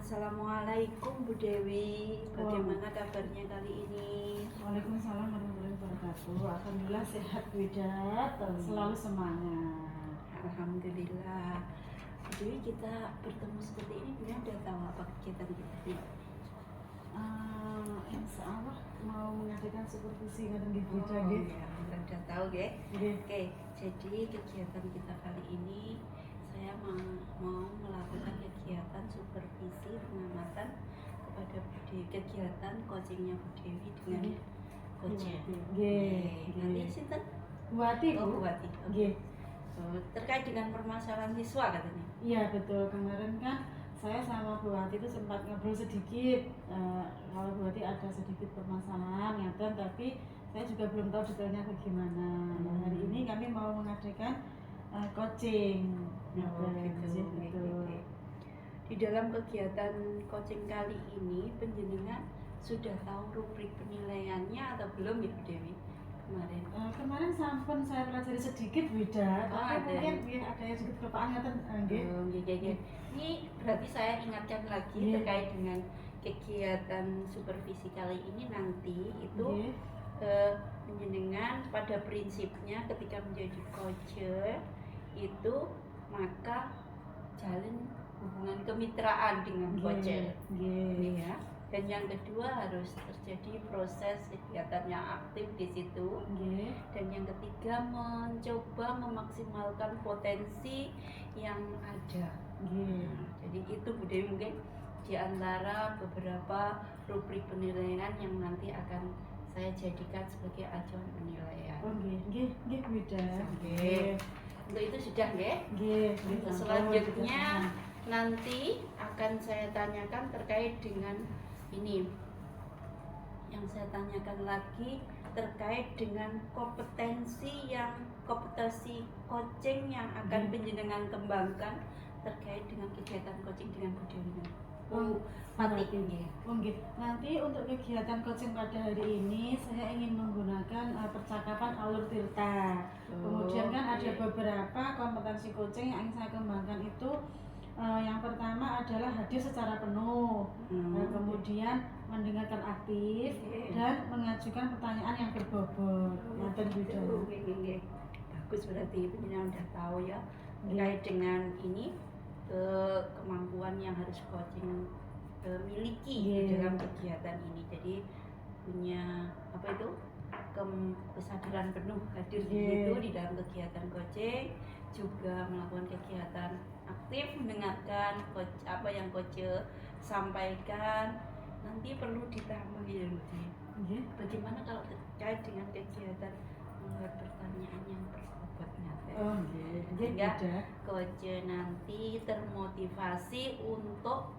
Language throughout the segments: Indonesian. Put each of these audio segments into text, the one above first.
Assalamualaikum Bu Dewi, bagaimana kabarnya kali ini? Waalaikumsalam warahmatullahi wabarakatuh. Alhamdulillah sehat Widat, selalu semangat. Alhamdulillah. Bu Dewi, kita bertemu seperti ini, punya udah tahu apa kegiatan kita? Insya Allah mau mengadakan supervisi ngaten nggih Bu Oh nggih. ya, kita udah tahu ya. Nggih. Oke, jadi kegiatan kita kali ini saya mau melakukan kegiatan supervisi pengamatan kepada Bu Dewi, kegiatan coachingnya Bu Dewi dengan coach. Nggih. Nanti sinten? Buati Oh, Bu. Buati. Nggih. Oh, terkait dengan permasalahan siswa katanya. Iya betul, kemarin kan saya sama Bu Wati itu sempat ngobrol sedikit. Kalau Bu Wati ada sedikit permasalahan ngaten, tapi saya juga belum tahu detailnya bagaimana. Nah, hari ini kami mau mengadakan coaching. Oh, gitu. Betul. Di dalam kegiatan coaching kali ini penjenengan sudah tahu rubrik penilaiannya atau belum ya Bu Dewi? Kemarin sampun saya pelajari sedikit Wida, Oh, tapi ada. mungkin ada yang sedikit kelupaan ngaten nggih. Nggih. Ini berarti saya ingatkan lagi Nggih. terkait dengan kegiatan supervisi kali ini nanti itu Nggih. penjenengan pada prinsipnya ketika menjadi coach itu maka jalin hubungan kemitraan dengan coach. Nggih. Ya. Dan yang kedua harus terjadi proses kegiatan yang aktif di situ. Nggih. Dan yang ketiga mencoba memaksimalkan potensi yang ada. Nggih. Jadi itu Bu Dewi mungkin di antara beberapa rubrik penilaian yang nanti akan saya jadikan sebagai acuan penilaian. Oh nggih Wida. Nggih. Untuk itu sudah nggih. Nggih. Selanjutnya nanti akan saya tanyakan terkait dengan ini. Yang saya tanyakan lagi terkait dengan kompetensi coaching yang akan penjenengan kembangkan terkait dengan kegiatan coaching dengan Bu Dewi. Nggih. Nanti untuk kegiatan coaching pada hari ini saya ingin menggunakan percakapan alur tirta. Kemudian kan ada beberapa kompetensi coaching yang ingin saya kembangkan itu. Yang pertama adalah hadir secara penuh, kemudian mendengarkan aktif dan mengajukan pertanyaan yang berbobot. Bagus, berarti penjenengan udah tahu ya terkait dengan ini kemampuan yang harus coaching miliki di dalam kegiatan ini. Jadi punya apa itu kesadaran penuh hadir di situ di dalam kegiatan coaching, juga melakukan kegiatan aktif mendengarkan coach apa yang coach sampaikan. Nanti perlu ditambah ya bagaimana kalau terkait dengan kegiatan membuat pertanyaan yang berbobotnya. Sehingga coach nanti termotivasi untuk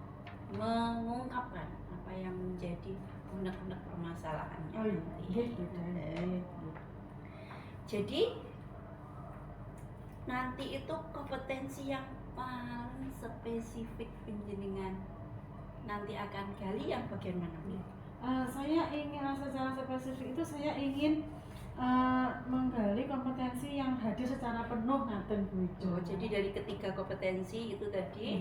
mengungkapkan apa yang menjadi unek-unek permasalahannya nanti. Jadi nanti itu kompetensi yang paling spesifik penjenengan nanti akan gali yang bagian mana? Saya ingin secara spesifik itu saya ingin menggali kompetensi yang hadir secara penuh ngaten Bu. Jadi dari ketiga kompetensi itu tadi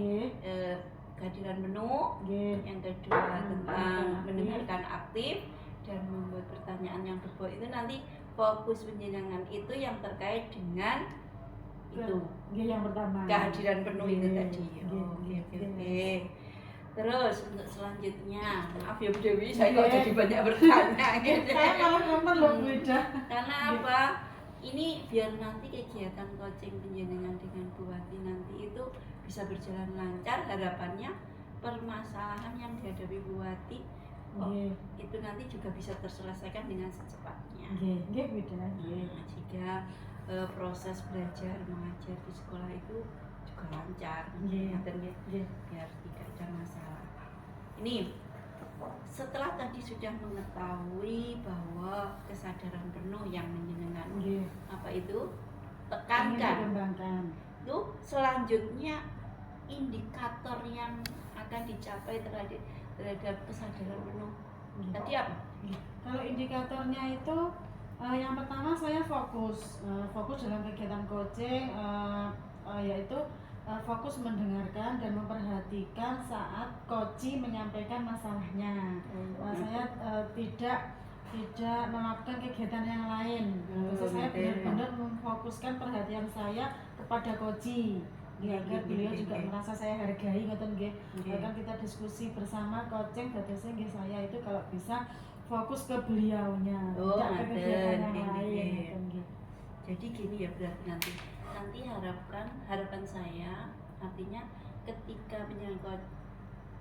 kehadiran penuh, yang kedua tentang mendengarkan aktif dan membuat pertanyaan yang berbobot, itu nanti fokus penjenengan itu yang terkait dengan itu yang pertama kehadiran penuh itu tadi. Oke. Terus untuk selanjutnya, maaf ya Bu Dewi, saya kok jadi banyak bertanya gitu. Saya malah ngomong loh Bu Ida. Karena apa? Ini biar nanti kegiatan coaching penjenengan dengan Bu Wati nanti itu bisa berjalan lancar. Harapannya permasalahan yang dihadapi Bu Wati itu nanti juga bisa terselesaikan dengan secepatnya. Bu Ida. Jika proses belajar mengajar di sekolah itu juga lancar, biar tidak ada masalah. Ini setelah tadi sudah mengetahui bahwa kesadaran penuh yang menyenangkan apa itu tekankan, itu selanjutnya indikator yang akan dicapai terhadap kesadaran penuh tadi apa? Kalau indikatornya itu yang pertama saya fokus dalam kegiatan coaching, yaitu fokus mendengarkan dan memperhatikan diperhatikan saat koci menyampaikan masalahnya. Saya tidak melakukan kegiatan yang lain. Terus saya benar-benar memfokuskan perhatian saya kepada koci. Agar beliau juga merasa saya hargai, ngoten nggih. Bahkan kita diskusi bersama coaching, dadosnya nggih saya itu kalau bisa fokus ke beliaunya, tidak ke kegiatan yang lain, ngoten nggih. Jadi gini ya, berarti nanti harapan saya artinya ketika menyangkut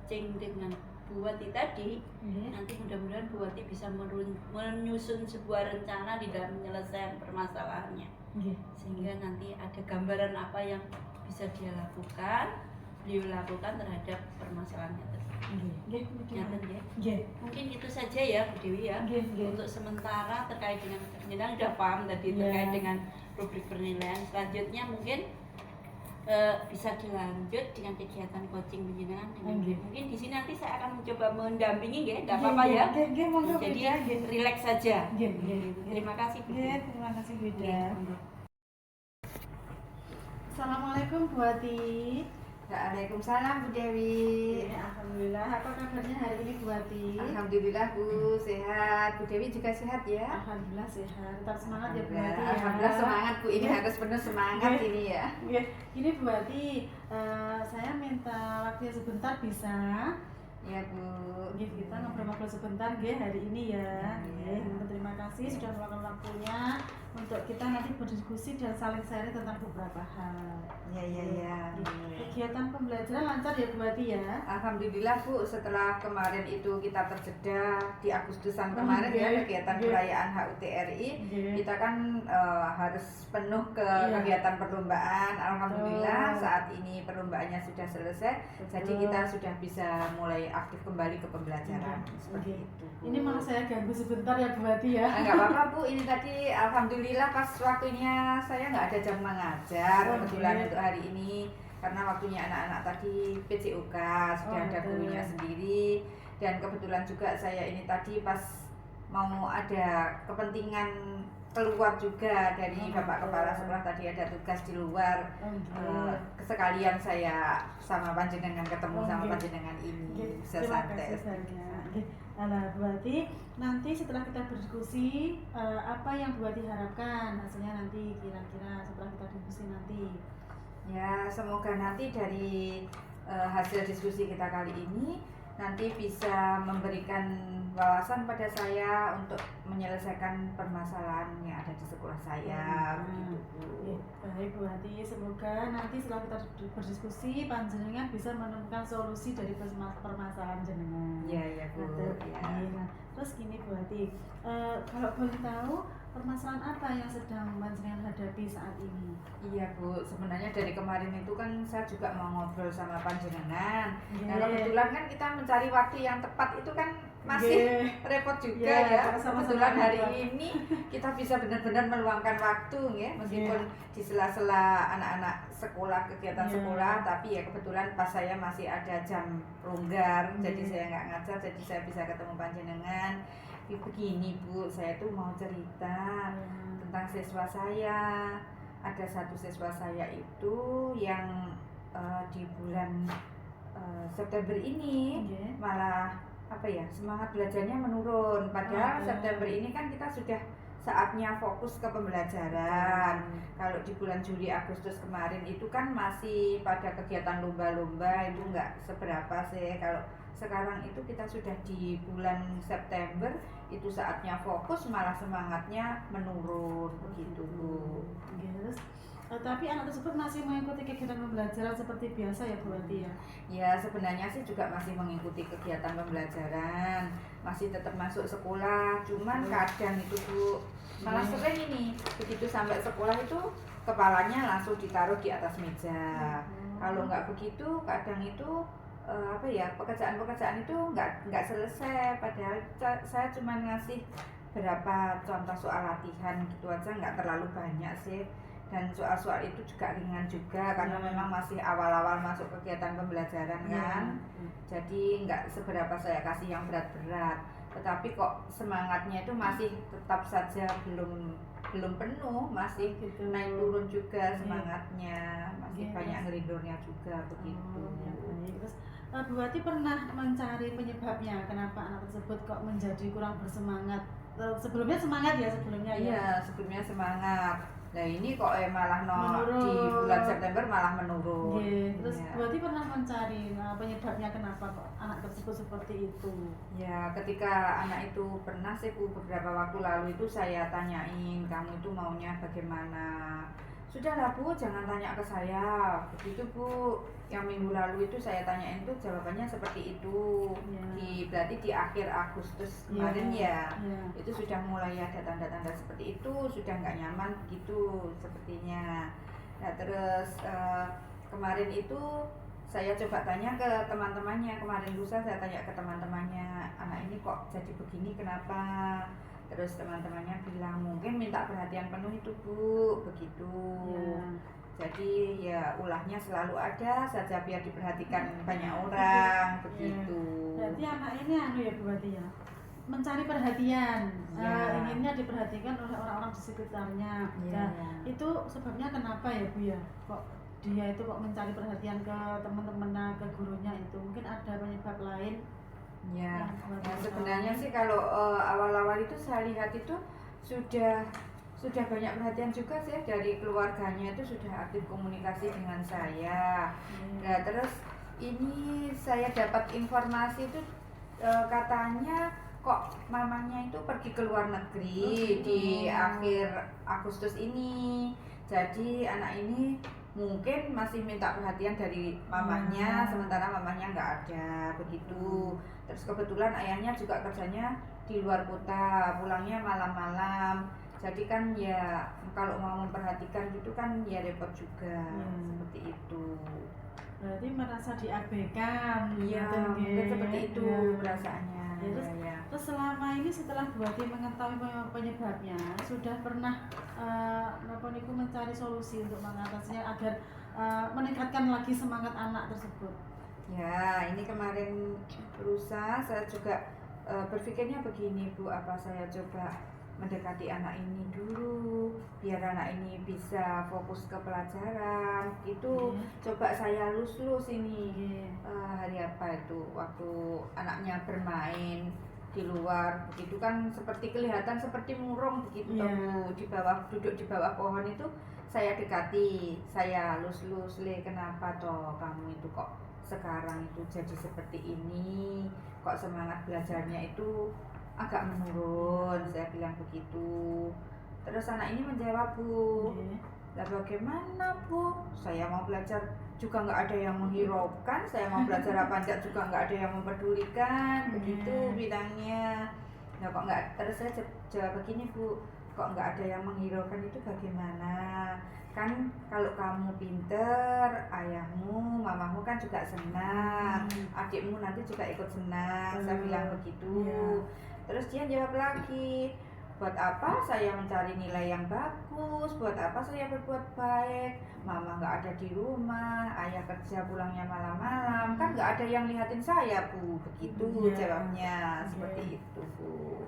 coaching dengan Bu Wati tadi, nanti mudah-mudahan Bu Wati bisa menyusun sebuah rencana di dalam menyelesaikan permasalahannya, sehingga nanti ada gambaran apa yang bisa beliau lakukan terhadap permasalahannya tersebut. Mungkin itu saja ya Bu Dewi ya. Untuk sementara terkait dengan penilaian sudah paham tadi terkait dengan rubrik penilaian. Selanjutnya mungkin bisa dilanjut dengan kegiatan coaching penjenengan. Mungkin di sini nanti saya akan mencoba mendampingi, nggih, enggak apa-apa ya. Jadi rileks saja. Terima kasih Bu. Terima kasih Bu. Assalamualaikum Bu Wati. Waalaikumsalam Bu Dewi. Alhamdulillah. Apa kabarnya hari ini Bu Wati? Alhamdulillah Bu, sehat. Bu Dewi juga sehat ya? Alhamdulillah sehat. Tetap semangat ya Bu Wati. Alhamdulillah semangat Bu, ini harus penuh semangat ini ya. Ini Bu Wati, saya minta waktu sebentar bisa? Ya Bu. Kita ngobrol-ngobrol sebentar hari ini ya. Terima kasih sudah meluangkan waktunya untuk kita nanti berdiskusi dan saling sharing tentang beberapa hal. Ya. Kegiatan pembelajaran lancar ya Bu Wati ya? Alhamdulillah Bu, setelah kemarin itu kita terjeda di Agustusan kemarin ya kegiatan perayaan HUT RI, kita kan harus penuh ke kegiatan perlombaan. Alhamdulillah saat ini perlombaannya sudah selesai, jadi kita sudah bisa mulai aktif kembali ke pembelajaran. Seperti itu. Ini malah saya ganggu sebentar ya Bu Wati ya? Enggak apa-apa Bu, ini tadi alhamdulillah pas waktunya saya nggak ada jam mengajar kebetulan untuk hari ini, karena waktunya anak-anak tadi PCUK sudah ada gurunya sendiri, dan kebetulan juga saya ini tadi pas mau ada kepentingan keluar juga dari Bapak Kepala Sekolah, tadi ada tugas di luar, sekalian saya sama panjenengan ketemu sama panjenengan ini bisa santai. Nah, Bu Wati, nanti setelah kita berdiskusi, apa yang Bu Wati harapkan hasilnya nanti kira-kira setelah kita diskusi nanti? Ya, semoga nanti dari hasil diskusi kita kali ini nanti bisa memberikan wawasan pada saya untuk menyelesaikan permasalahan yang ada di sekolah saya. Begitu Bu. Baik Bu Wati, semoga nanti setelah kita berdiskusi panjenengan bisa menemukan solusi dari permasalahan jenengan. Iya Bu. Nah, terus gini Bu Wati, kalau boleh tahu permasalahan apa yang sedang panjenengan hadapi saat ini? Iya Bu, sebenarnya dari kemarin itu kan saya juga mau ngobrol sama panjenengan. Nah kebetulan kan kita mencari waktu yang tepat itu kan masih repot juga ya. Kebetulan hari ini kita bisa benar-benar meluangkan waktu ya, meskipun di sela-sela anak-anak sekolah, kegiatan sekolah, tapi ya kebetulan pas saya masih ada jam longgar, jadi saya nggak ngajar, jadi saya bisa ketemu panjenengan. Begini Bu, saya tuh mau cerita tentang siswa saya. Ada satu siswa saya itu yang di bulan September ini malah semangat belajarnya menurun. Padahal September ini kan kita sudah saatnya fokus ke pembelajaran. Kalau di bulan Juli Agustus kemarin itu kan masih pada kegiatan lomba-lomba, itu nggak seberapa sih. Kalau sekarang itu kita sudah di bulan September, itu saatnya fokus malah semangatnya menurun begitu Bu. Tapi anak tersebut masih mengikuti kegiatan pembelajaran seperti biasa ya Bu Wati ya? Ya sebenarnya sih juga masih mengikuti kegiatan pembelajaran, masih tetap masuk sekolah, cuman kadang itu Bu malah sering ini begitu sampai sekolah itu kepalanya langsung ditaruh di atas meja. Kalau nggak begitu kadang itu pekerjaan-pekerjaan itu nggak selesai, padahal saya cuma ngasih berapa contoh soal latihan gitu aja, nggak terlalu banyak sih. Dan soal-soal itu juga ringan juga karena memang masih awal-awal masuk kegiatan pembelajaran kan. Jadi nggak seberapa saya kasih yang berat-berat, tetapi kok semangatnya itu masih tetap saja belum penuh, masih naik turun juga semangatnya, masih banyak ngelindurnya juga begitu. Terus Bu Wati pernah mencari penyebabnya kenapa anak tersebut kok menjadi kurang bersemangat? Sebelumnya semangat ya sebelumnya ya? Iya, sebelumnya semangat. Nah ini kok malah Menurun. di bulan September malah menurun. Iya. Terus Iya. Bu Wati pernah mencari penyebabnya kenapa kok anak tersebut seperti itu? Ya, ketika anak itu pernah sih Bu, beberapa waktu lalu itu saya tanyain, kamu itu maunya bagaimana? Sudahlah Bu, jangan tanya ke saya. Begitu Bu, yang minggu lalu itu saya tanyain tuh jawabannya seperti itu. Ya. Berarti di akhir Agustus kemarin Ya. itu sudah mulai ada tanda-tanda seperti itu, sudah nggak nyaman gitu sepertinya. Nah terus kemarin itu saya coba tanya ke teman-temannya, kemarin lusa saya tanya ke teman-temannya, anak ini kok jadi begini kenapa? Terus teman-temannya bilang mungkin minta perhatian penuh itu Bu, begitu. Ya. Jadi ya ulahnya selalu ada saja biar diperhatikan banyak orang, begitu. Berarti anak ini ya Bu Wati ya, mencari perhatian, Ya. inginnya diperhatikan oleh orang-orang di sekitarnya. Ya. Nah, itu sebabnya kenapa ya Bu ya? Kok dia itu kok mencari perhatian ke teman-temannya, ke gurunya itu? Mungkin ada penyebab lain. Ya, yang Bu Wati ya ketahui? sebenarnya sih kalau awal-awal itu saya lihat itu sudah banyak perhatian juga sih dari keluarganya, itu sudah aktif komunikasi dengan saya. Nah terus ini saya dapat informasi itu katanya kok mamanya itu pergi ke luar negeri di akhir Agustus ini. Jadi anak ini mungkin masih minta perhatian dari mamanya, sementara mamanya nggak ada, begitu. Terus kebetulan ayahnya juga kerjanya di luar kota, pulangnya malam-malam. Jadi kan ya kalau mau memperhatikan gitu kan ya repot juga, seperti itu. Berarti merasa diabaikan. Iya, gitu, mungkin nggih. seperti itu Ya. perasaannya. Ya, terus selama ini setelah Bu Wati mengetahui penyebabnya, sudah pernah mencari solusi untuk mengatasinya agar meningkatkan lagi semangat anak tersebut? Ya, ini kemarin berusaha saya juga berpikirnya begini Bu, apa saya coba mendekati anak ini dulu biar anak ini bisa fokus ke pelajaran itu. Coba saya lus-lus ini hari apa itu waktu anaknya bermain di luar begitu kan, seperti kelihatan seperti murung begitu Bu, di bawah, duduk di bawah pohon itu saya dekati, saya lus-lus, Le kenapa toh kamu itu kok sekarang itu jadi seperti ini, kok semangat belajarnya itu agak menurun, saya bilang begitu. Terus anak ini menjawab Bu, lah bagaimana Bu, saya mau belajar juga nggak ada yang menghiraukan, saya mau belajar apa enggak juga nggak ada yang mempedulikan, begitu bilangnya. Nah kok nggak, terus saya jawab begini Bu, kok nggak ada yang menghiraukan itu bagaimana? Kan kalau kamu pinter, ayahmu, mamamu kan juga senang, adikmu nanti juga ikut senang, saya bilang begitu. Terus dia jawab lagi, buat apa saya mencari nilai yang bagus, buat apa saya berbuat baik, mama nggak ada di rumah, ayah kerja pulangnya malam-malam, kan nggak ada yang lihatin saya Bu, begitu jawabnya. Seperti itu Bu.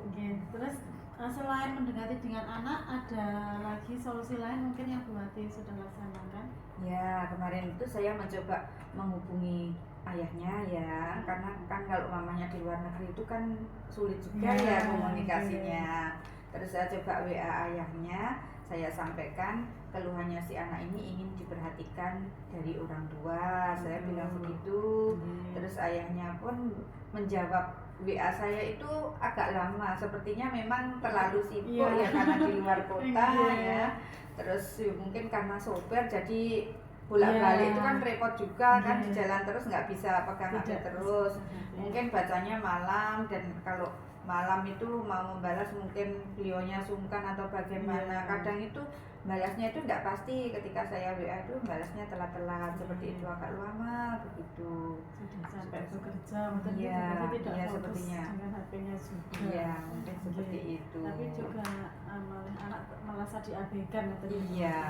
Terus selain mendekati dengan anak, ada lagi solusi lain mungkin yang Bu Wati sudah laksanakan? Ya, kemarin itu saya mencoba menghubungi ayahnya ya, karena kan kalau mamanya di luar negeri itu kan sulit juga ya komunikasinya. Terus saya coba WA ayahnya, saya sampaikan keluhannya si anak ini ingin diperhatikan dari orang tua, saya bilang begitu. Terus ayahnya pun menjawab WA saya itu agak lama, sepertinya memang terlalu sibuk ya karena di luar kota ya. Terus mungkin karena sopir jadi bolak-balik itu kan repot juga kan, di jalan terus nggak bisa pegang HP terus. Mungkin bacanya malam, dan kalau malam itu mau membalas mungkin beliaunya sungkan atau bagaimana. Kadang itu balasnya itu nggak pasti, ketika saya WA itu balasnya telat-telat, seperti itu agak lama begitu. Sudah sampai bekerja, mungkin Iya, tidak iya, fokus sepertinya. dengan HP-nya juga. Iya, mungkin seperti itu. Tapi juga anak merasa diabaikan atau Iya.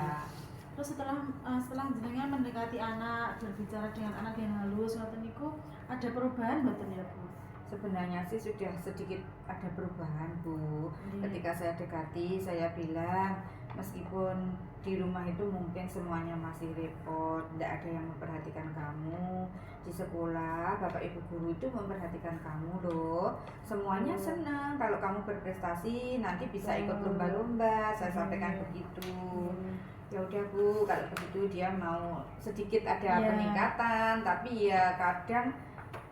Terus setelah jenengan mendekati anak, berbicara dengan anak yang halus, ngoten niku ada perubahan mboten ya Bu? Sebenarnya sih sudah sedikit ada perubahan Bu. Ketika saya dekati, saya bilang meskipun di rumah itu mungkin semuanya masih repot, tidak ada yang memperhatikan kamu. Di sekolah bapak ibu guru itu memperhatikan kamu loh, semuanya senang kalau kamu berprestasi, nanti bisa ikut lomba-lomba. Saya sampaikan begitu. Ya udah Bu, kalau begitu dia mau sedikit ada peningkatan, tapi ya kadang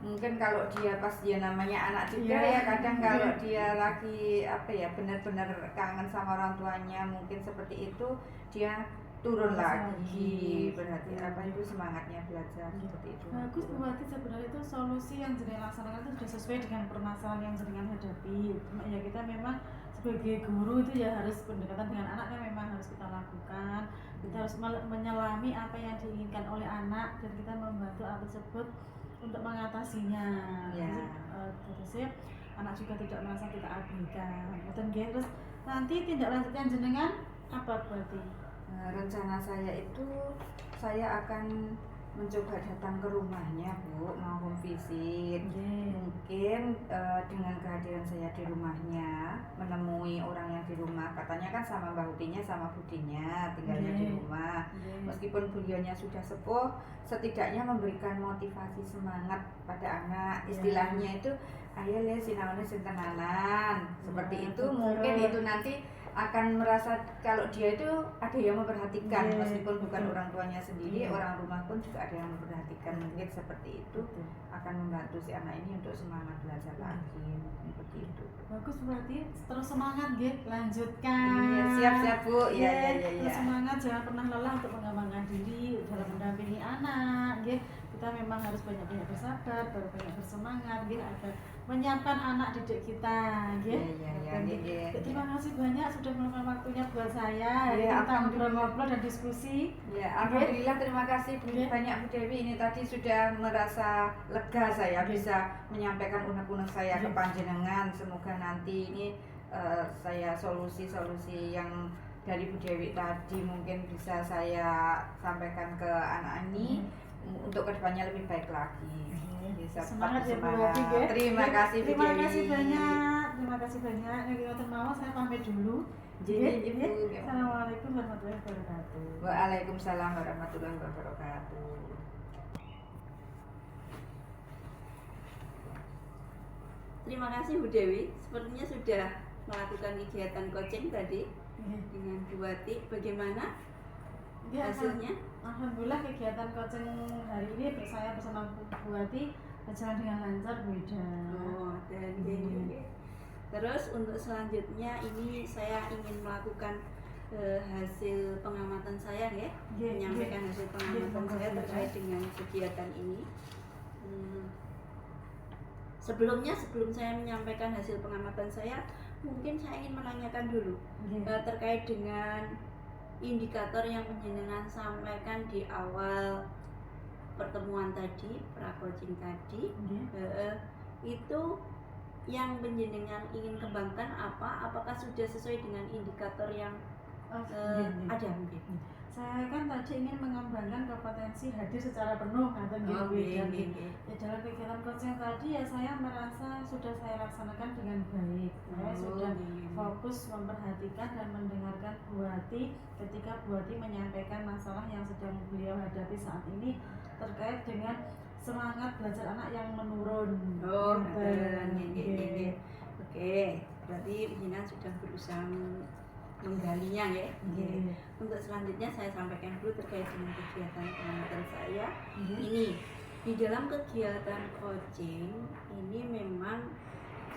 mungkin kalau dia pas dia namanya anak juga ya kadang kalau dia lagi apa ya benar-benar kangen sama orang tuanya mungkin seperti itu dia turun lagi, berarti apa itu semangatnya belajar seperti itu. Bagus berarti sebenarnya itu solusi yang jenengan laksanakan itu sudah sesuai dengan permasalahan yang jenengan hadapi. Cuma ya kita memang sebagai guru itu ya harus pendekatan dengan anak kan memang harus kita lakukan. Kita harus menyelami apa yang diinginkan oleh anak dan kita membantu hal tersebut untuk mengatasinya. Terus anak juga tidak merasa kita abaikan. Terus nanti tindak lanjutnya jenengan apa berarti? Rencana saya itu saya akan mencoba datang ke rumahnya Bu, mau home visit. Mungkin dengan kehadiran saya di rumahnya menemui orang yang di rumah, katanya kan sama Mbak Hutinya sama Budinya tinggalnya di rumah. Meskipun beliaunya sudah sepuh, setidaknya memberikan motivasi semangat pada anak. Istilahnya itu ayo le sinaone sintenanan seperti itu. Mungkin itu nanti akan merasa kalau dia itu ada yang memperhatikan, meskipun bukan orang tuanya sendiri, orang rumah pun juga ada yang memperhatikan. Mungkin seperti itu akan membantu si anak ini untuk semangat belajar lagi, seperti itu. Bagus, berarti terus semangat lanjutkan. Iya, siap Bu. Iya. Terus semangat, jangan pernah lelah untuk mengembangkan diri dalam mendampingi anak. Kita memang harus banyak-banyak bersabar, banyak bersemangat agar menyiapkan anak didik kita. Terima kasih banyak sudah meluangkan waktunya buat saya. Kita ngobrol-ngobrol dan diskusi. Alhamdulillah, terima kasih banyak Bu Dewi. Ini tadi sudah merasa lega saya bisa menyampaikan unek-unek saya ke panjenengan. Semoga nanti ini saya solusi-solusi yang dari Bu Dewi tadi mungkin bisa saya sampaikan ke anak ini untuk kedepannya lebih baik lagi. Semangat ya Bu. Terima kasih Bu Dewi. Terima kasih banyak. Yang mau saya pamit dulu. Assalamualaikum warahmatullahi wabarakatuh. Waalaikumsalam warahmatullahi wabarakatuh. Terima kasih Bu Dewi. Sepertinya sudah melakukan kegiatan coaching tadi dengan Bu Wati. Bagaimana hasilnya? Alhamdulillah kegiatan coaching hari ini saya bersama Bu Wati berjalan dengan lancar Bu Ida. Terus untuk selanjutnya ini saya ingin melakukan hasil pengamatan saya menyampaikan hasil pengamatan saya terkait dengan kegiatan ini. Sebelum saya menyampaikan hasil pengamatan saya, mungkin saya ingin menanyakan dulu terkait dengan indikator yang penjenengan sampaikan di awal pertemuan tadi, pra-coaching tadi, itu yang penjenengan ingin kembangkan apa? Apakah sudah sesuai dengan indikator yang ada mungkin? Saya kan tadi ingin mengembangkan kompetensi hadir secara penuh dalam kegiatan coaching tadi ya saya merasa sudah saya laksanakan dengan baik. Saya sudah fokus memperhatikan dan mendengarkan Bu Wati ketika Bu Wati menyampaikan masalah yang sedang beliau hadapi saat ini terkait dengan semangat belajar anak yang menurun. Oke, berarti Bina sudah berusaha menggalinya Untuk selanjutnya saya sampaikan dulu terkait dengan kegiatan pengamatan saya. Ini di dalam kegiatan coaching ini memang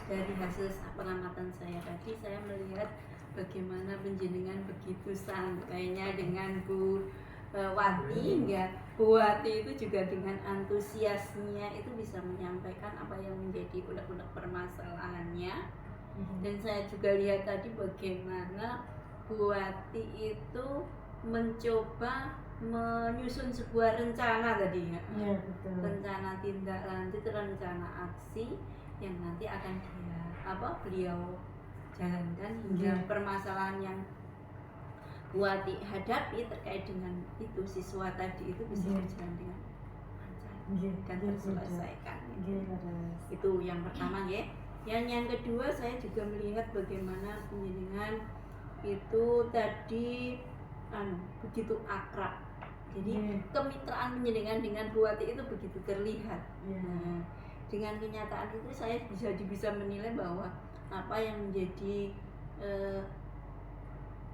dari hasil pengamatan saya tadi saya melihat bagaimana penjenengan begitu santainya dengan Bu Wati, hingga Bu Wati itu juga dengan antusiasnya itu bisa menyampaikan apa yang menjadi unek-unek permasalahannya. Dan saya juga lihat tadi bagaimana Bu Wati itu mencoba menyusun sebuah rencana tadi rencana tindak lanjut, rencana aksi yang nanti akan beliau jalankan hingga permasalahan yang Bu Wati hadapi terkait dengan itu siswa tadi itu bisa berjalan dengan lancar dan terselesaikan. Itu yang pertama Yang kedua saya juga melihat bagaimana penjenengan itu tadi begitu akrab. Jadi kemitraan penjenengan dengan Bu Wati itu begitu terlihat. Nah, dengan kenyataan itu saya bisa menilai bahwa apa yang menjadi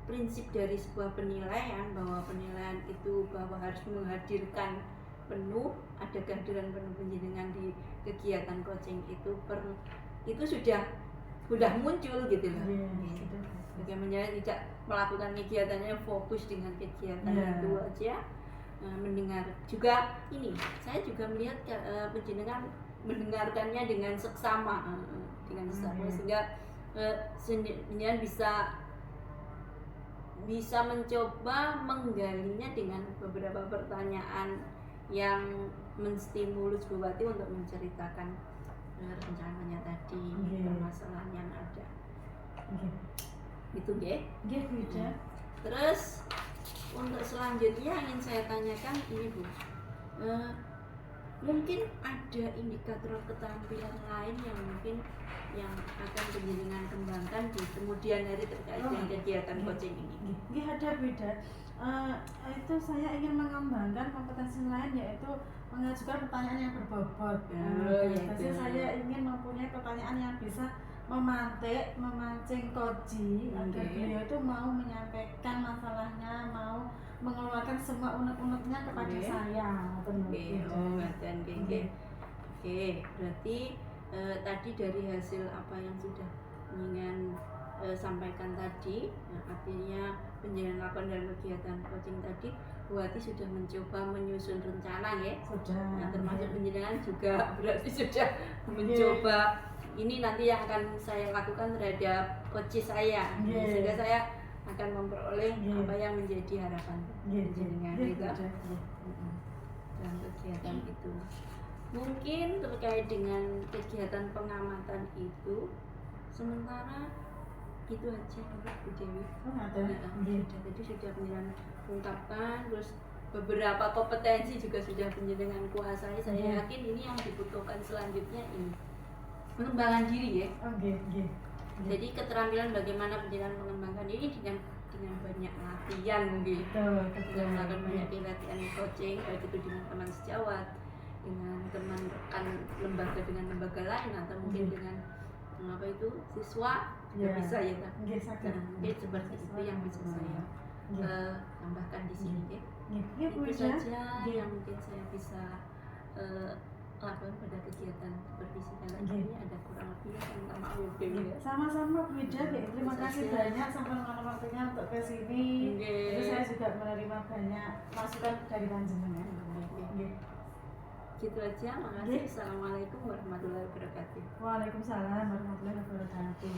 prinsip dari sebuah penilaian, bahwa penilaian itu bahwa harus menghadirkan penuh, ada kehadiran penuh penjenengan di kegiatan coaching itu sudah muncul gitu loh. Bagaimana tidak melakukan kegiatannya fokus dengan kegiatan itu aja. Mendengar juga ini, saya juga melihat penjenengan mendengarkannya dengan seksama, sehingga penjenengan bisa mencoba menggalinya dengan beberapa pertanyaan yang menstimulus Bu Wati untuk menceritakan rencananya tadi, permasalahan yang ada. Itu beda. Terus untuk selanjutnya ingin saya tanyakan ini Bu, mungkin ada indikator keterampilan lain yang akan penjenengan kembangkan di kemudian hari terkait dengan kegiatan coaching ini? Ada beda. Itu saya ingin mengembangkan kompetensi lain, yaitu mengajukan pertanyaan yang berbobot. Jadi saya ingin mempunyai pertanyaan yang bisa memancing koji agar beliau itu mau menyampaikan masalahnya, mau mengeluarkan semua unek-uneknya kepada saya. Berarti tadi dari hasil apa yang sudah ingin sampaikan tadi, artinya penjenengan dalam kegiatan coaching tadi, Bu Wati sudah mencoba menyusun rencana termasuk penjenengan juga berarti sudah mencoba ini nanti yang akan saya lakukan terhadap coach saya, sehingga saya akan memperoleh apa yang menjadi harapan penjenengan dalam kegiatan itu. Mungkin terkait dengan kegiatan pengamatan itu sementara itu aja Bu Dewi. Tadi sudah penjenengan ungkapkan, terus beberapa kompetensi juga sudah penjenengan kuasai. Saya yakin ini yang dibutuhkan selanjutnya ini pengembangan diri Jadi keterampilan bagaimana penjenengan mengembangkan diri dengan banyak latihan dengan melakukan banyak latihan coaching, baik itu dengan teman sejawat, dengan teman rekan lembaga dengan lembaga lain, atau mungkin dengan siswa bisa mungkin seperti itu yang bisa saya tambahkan di sini itu saja yang mungkin saya bisa lakukan pada kegiatan supervisi kali ini. Ada kurang lebih minta maaf ya. Sama-sama Bu Ida, terima kasih banyak sampai meluangkan waktunya untuk ke sini. Jadi saya juga menerima banyak masukan dari panjenengan. Gitu aja, makasih. Assalamualaikum warahmatullahi wabarakatuh. Waalaikumsalam warahmatullahi wabarakatuh.